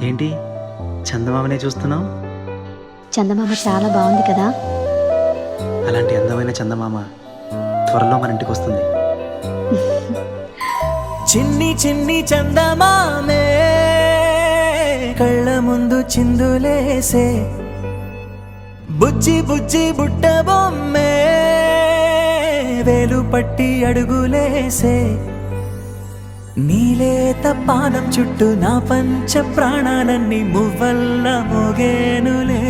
ఏంటి చందమామనే చూస్తున్నావు? చందమామ చాలా బాగుంది కదా. అలాంటి అందమైన చందమామ త్వరలో మన ఇంటికి వస్తుంది. చిన్ని చిన్ని చందమామే కళ్ళ ముందు చిందులేసే, బుజ్జి బుజ్జి బుట్ట బొమ్మే వేలు పట్టి అడుగులేసే, నీలేత పానం చుట్టూ నా పంచ ప్రాణాలన్నీ మువ్వల్ల మోగేనులే.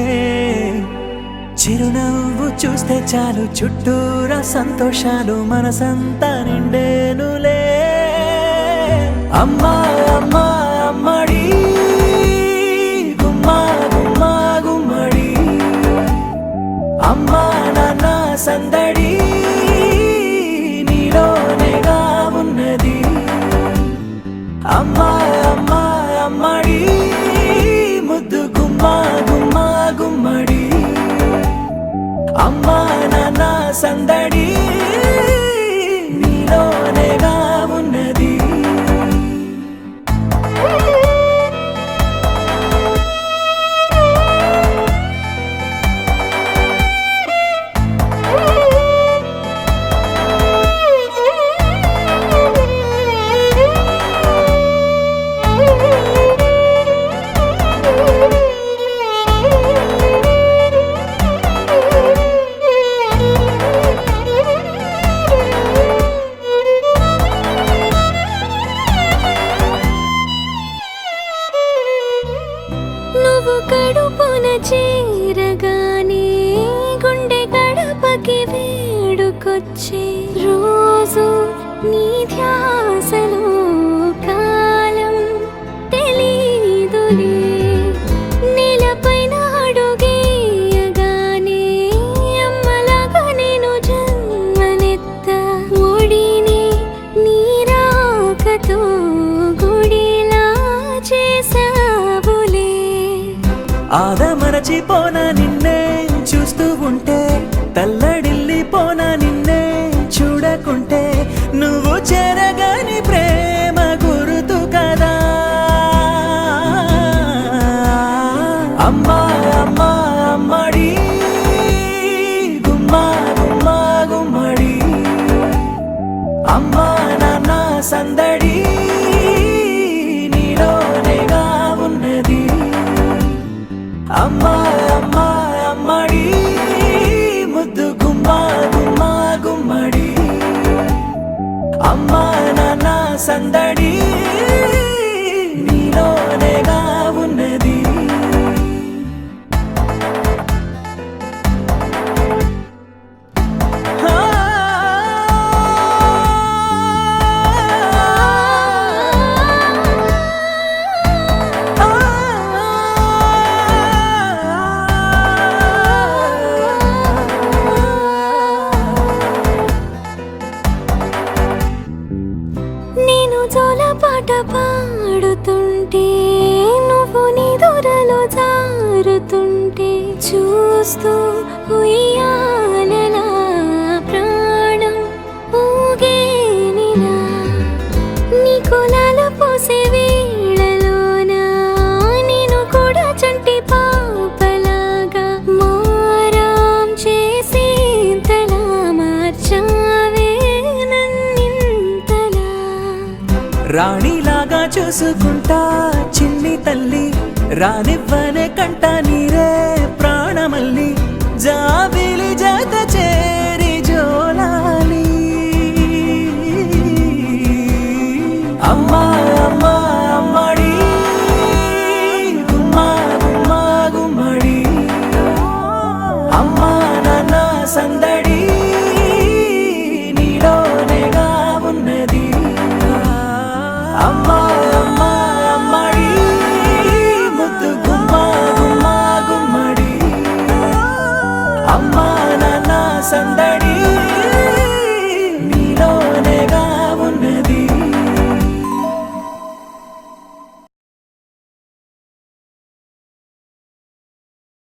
చిరునవ్వు చూస్తే చాలు చుట్టూరా సంతోషాలు మనసంతా నిండేనులే. అమ్మా అమ్మా అమ్మడి గుమ్మా గుమ్మా గుమ్మడి, అమ్మా నాన్న సందడి నీలోనేగా ఉన్నది. అమ్మా అమ్మా అమ్మడి ముద్దు గుమ్మా గుమ్మా గుమ్మడి, అమ్మా నాన్న సందడి నీలోనేగా ఉన్నది. నువ్వు కడుపున చేరగానే గుండె గడపకి వేడుకొచ్చే రోజు నీ ధ్యాసలో కాలం తెలీదులే. నేలపైన అడుగేయగానే అమ్మలాగా నేను జన్మనెత్త, ఒడిని నీ రాకతో గుడిలా చేసావులే. ఆదమరచిపోనా నిన్నే చూస్తూ ఉంటే, తల్లడిల్లిపోనా నిన్నే చూడకుంటే, నువ్వు చెరగని ప్రేమ గురుతు కదా. అమ్మా అమ్మా అమ్మడి గుమ్మా గుమ్మా గుమ్మడి, అమ్మా నాన్న సందడి నీలోనేగా ఉన్నది. అమ్మా అమ్మా అమ్మడి ముద్దు గుమ్మా గుమ్మా గుమ్మడి, అమ్మా నాన్న సందడి నీలోనేగా ఉన్నది. నేను జోలపాట పాడుతుంటే, నువ్వు నీ దూరలో జారుతుంటే, చూస్తూ ఉయ్యాలలా ప్రాణం ఊగేనిలా. నీ కులాల పోసే వేళలోన నేను కూడా చంటి పాపలాగా మారాం చేసేంతలా మార్చావే నన్నింతలా. రాణిలాగా చూసుకుంటా చిన్ని తల్లి, రానివ్వనే కంట నీరే ప్రాణమల్లి, జాబిలి జత చేరి జోలాలి. అమ్మా అమ్మా అమ్మడి గుమ్మా గుమ్మా గుమ్మడి, అమ్మా నాన్న సందడి నీలోనేగా ఉన్నది. అమ్మా అమ్మా అమ్మడి ముద్దు గుమ్మా గుమ్మా గుమ్మడి, అమ్మా నాన్న సందడి